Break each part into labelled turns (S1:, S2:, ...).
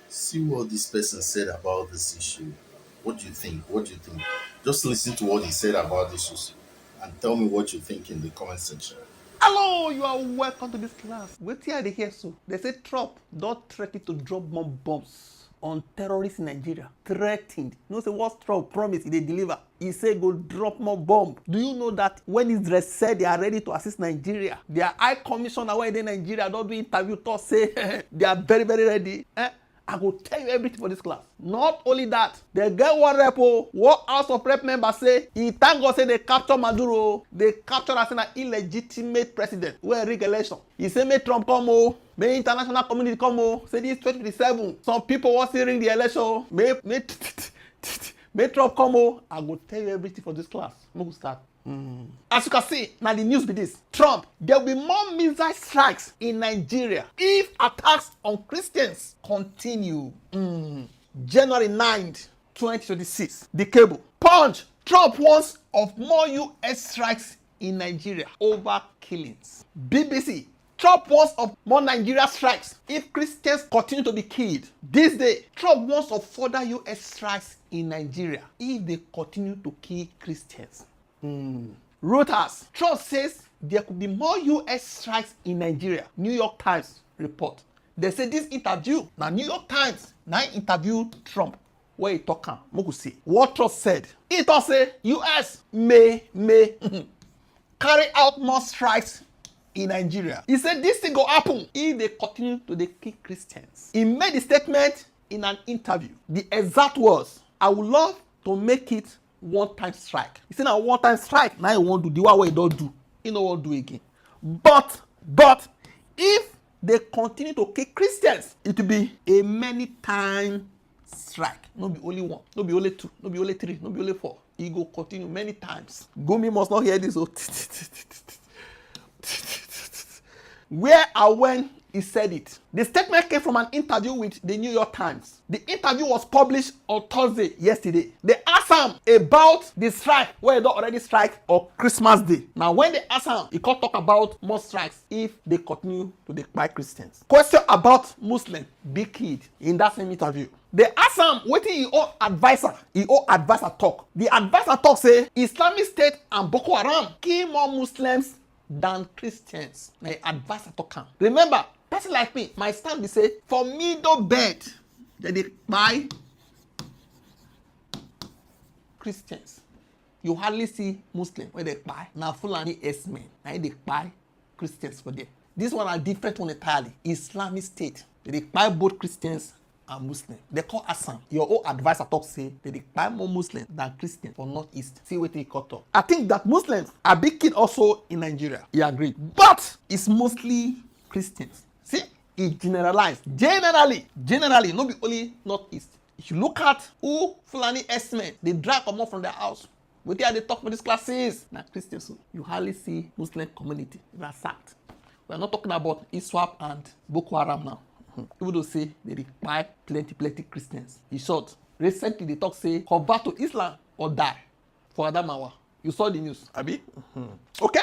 S1: See what this person said about this issue. What do you think? What do you think? Just listen to what he said about this issue and tell me what you think in the comment section.
S2: Hello, you are welcome to this class. Wait till they hear so. They say Trump don't threaten to drop more bombs on terrorists in Nigeria. Threatened. You know say what Trump promised they deliver. He said go drop more bomb. Do you know that when Israel said they are ready to assist Nigeria, their high commissioner when they Nigeria don't do interview talk say they are very ready. I go tell you everything for this class. Not only that, they get one rep, one House of Rep member say, he thank God say they capture Maduro, they capture as an illegitimate president, wey rig election. He say make Trump come may international community come say this 2027, some people want to ring the election, may Trump come I go tell you everything for this class. Make we start. As you can see, now the news be this. Trump, there will be more missile strikes in Nigeria if attacks on Christians continue. January 9th, 2026. The cable. Punch. Trump warns of more US strikes in Nigeria over killings. BBC. Trump warns of more Nigeria strikes if Christians continue to be killed. This day, Trump warns of further US strikes in Nigeria if they continue to kill Christians. Reuters. Trump says there could be more US strikes in Nigeria. New York Times report. They say this interview, now New York Times now interviewed Trump. Where he talk am, make we see. What Trump said. He talk say US may carry out more strikes in Nigeria. He said this thing go happen if they continue to dey kill Christians. He made the statement in an interview. The exact words, I would love to make it one-time strike. He said na one-time strike now he won't do the one wey he don't do. He no wan do again. But if they continue to kill Christians, it will be a many-time strike. No be only one, no be only two, no be only three, no be only four. He go continue many times. Gumi must not hear this. Where and when he said it. The statement came from an interview with the New York Times. The interview was published on Thursday, yesterday. They asked him about the strike, where he don't already strike on Christmas Day. Now, when they asked him, he can't talk about more strikes if they continue to buy Christians. Question about Muslim be killed in that same interview. They asked him wetin his own advisor talk. The advisor talk say Islamic State and Boko Haram kill more Muslims than Christians. Na advisor talk am. Remember, person like me, my stand be say for middle bed dem dey kpai Christians. You hardly see Muslim wey dey kpai. Na Fulani herdsmen na dey kpai Christians for there. This one na different one entirely. Islamic State dem dey kpai both Christians and Muslim. They call Assam. Your own advisor talk say they buy more Muslims than Christians for Northeast. See what he cut off. I think that Muslims are big kid also in Nigeria. He agreed. But it's mostly Christians. See, he generalized. Generally, not be only Northeast. If you look at who Fulani herdsmen, they drag them out from their house. What they talk for these classes? Now Christians, you hardly see Muslim community ransacked. We are not talking about ISWAP and Boko Haram now. Even though say they require plenty Christians. In short, recently they talk say convert to Islam or die for Adamawa. You saw the news, Abi? Okay?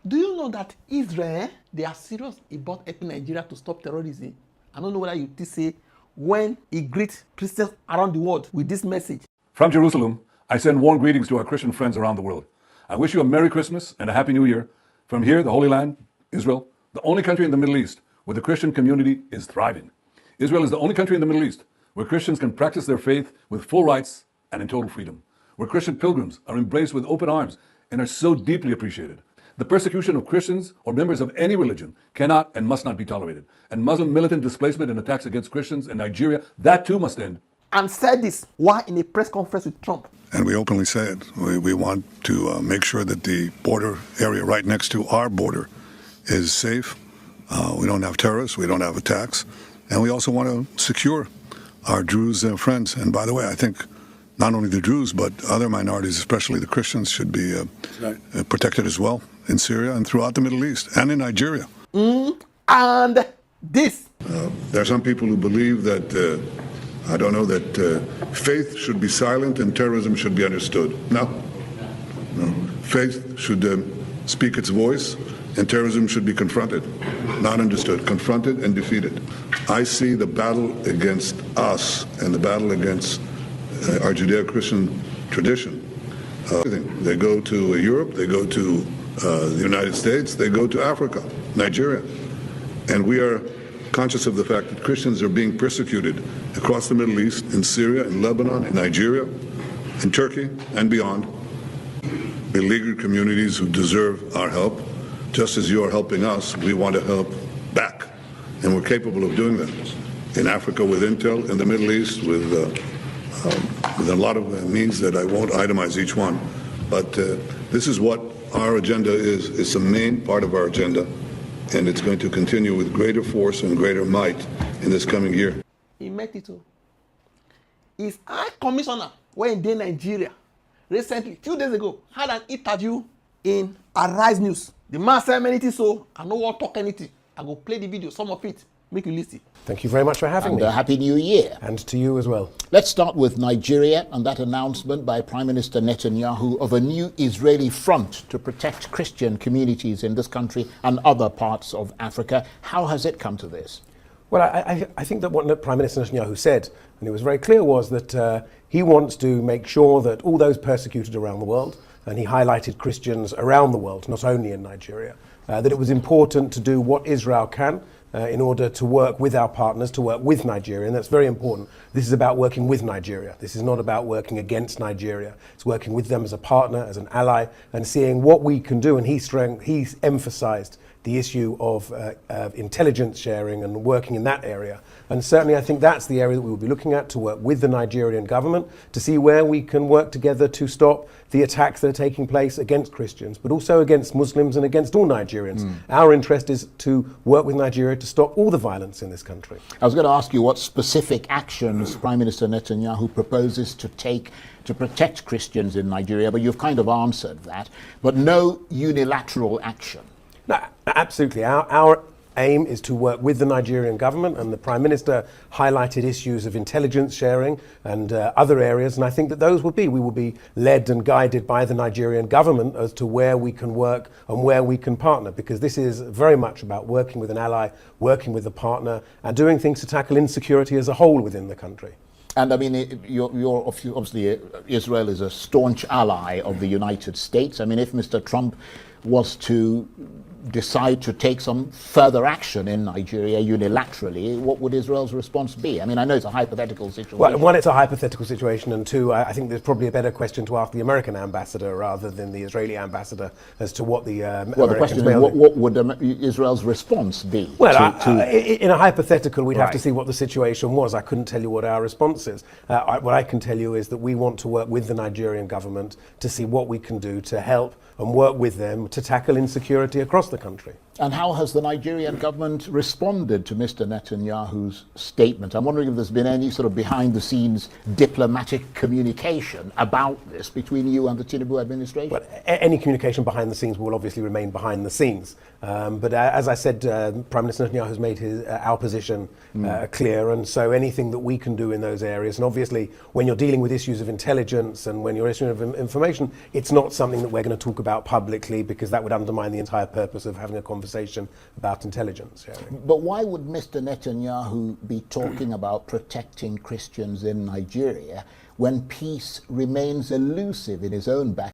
S2: Do you know that Israel, they are serious about helping Nigeria to stop terrorism? I don't know whether you say when he greets Christians around the world with this message.
S3: From Jerusalem, I send warm greetings to our Christian friends around the world. I wish you a Merry Christmas and a Happy New Year. From here, the Holy Land, Israel, the only country in the Middle East where the Christian community is thriving. Israel is the only country in the Middle East where Christians can practice their faith with full rights and in total freedom, where Christian pilgrims are embraced with open arms and are so deeply appreciated. The persecution of Christians or members of any religion cannot and must not be tolerated. And Muslim militant displacement and attacks against Christians in Nigeria, that too must end.
S2: And said this while in a press conference with Trump.
S4: And we openly said we want to make sure that the border area right next to our border is safe. We don't have terrorists, we don't have attacks, and we also want to secure our Druze friends. And by the way, I think not only the Druze, but other minorities, especially the Christians, should be protected as well in Syria and throughout the Middle East and in Nigeria.
S2: And this.
S4: There are some people who believe that, that faith should be silent and terrorism should be understood. No. Faith should speak its voice, and terrorism should be confronted, not understood, confronted and defeated. I see the battle against us and the battle against our Judeo-Christian tradition. They go to Europe, they go to the United States, they go to Africa, Nigeria. And we are conscious of the fact that Christians are being persecuted across the Middle East, in Syria, in Lebanon, in Nigeria, in Turkey, and beyond. Beleaguered communities who deserve our help. Just as you are helping us, we want to help back. And we're capable of doing that. In Africa with intel, in the Middle East with a lot of means that I won't itemize each one. But this is what our agenda is. It's the main part of our agenda, and it's going to continue with greater force and greater might in this coming year.
S2: He met it too. His High Commissioner, when in Nigeria, recently, 2 days ago, had an interview in Arise News. The man said many things, so I no want to talk anything. I go play the video, some of it, make you listen.
S5: Thank you very much for having me.
S6: Happy New Year.
S5: And to you as well.
S6: Let's start with Nigeria and that announcement by Prime Minister Netanyahu of a new Israeli front to protect Christian communities in this country and other parts of Africa. How has it come to this?
S5: Well, I think that what Prime Minister Netanyahu said, and it was very clear, was that he wants to make sure that all those persecuted around the world, and he highlighted Christians around the world, not only in Nigeria, that it was important to do what Israel can in order to work with our partners, to work with Nigeria, and that's very important. This is about working with Nigeria. This is not about working against Nigeria. It's working with them as a partner, as an ally, and seeing what we can do. And he emphasized the issue of intelligence sharing and working in that area. And certainly I think that's the area that we will be looking at, to work with the Nigerian government to see where we can work together to stop the attacks that are taking place against Christians, but also against Muslims and against all Nigerians. Our interest is to work with Nigeria to stop all the violence in this country.
S6: I was going to ask you what specific actions Prime Minister Netanyahu proposes to take to protect Christians in Nigeria, but you've kind of answered that. But no unilateral action.
S5: No, absolutely. Our aim is to work with the Nigerian government, and the Prime Minister highlighted issues of intelligence sharing and other areas, and I think that we will be led and guided by the Nigerian government as to where we can work and where we can partner, because this is very much about working with an ally, working with a partner, and doing things to tackle insecurity as a whole within the country.
S6: And I mean, you're obviously, Israel is a staunch ally of the United States. I mean, if Mr. Trump was to decide to take some further action in Nigeria unilaterally, what would Israel's response be? I mean, I know it's a hypothetical situation.
S5: Well, one, it's a hypothetical situation, and two, I think there's probably a better question to ask the American ambassador rather than the Israeli ambassador as to what the
S6: well, the question is, what would Israel's response be?
S5: Well, in a hypothetical, we'd have to see what the situation was. I couldn't tell you what our response is. What I can tell you is that we want to work with the Nigerian government to see what we can do to help and work with them to tackle insecurity across the country.
S6: And how has the Nigerian government responded to Mr. Netanyahu's statement? I'm wondering if there's been any sort of behind-the-scenes diplomatic communication about this between you and the Tinubu administration?
S5: Well, any communication behind the scenes will obviously remain behind the scenes. But as I said, Prime Minister Netanyahu has made our position clear, and so anything that we can do in those areas, and obviously when you're dealing with issues of intelligence and when you're issuing of information, it's not something that we're going to talk about publicly, because that would undermine the entire purpose of having a conversation about intelligence sharing.
S6: But why would Mr. Netanyahu be talking about protecting Christians in Nigeria when peace remains elusive in his own backyard?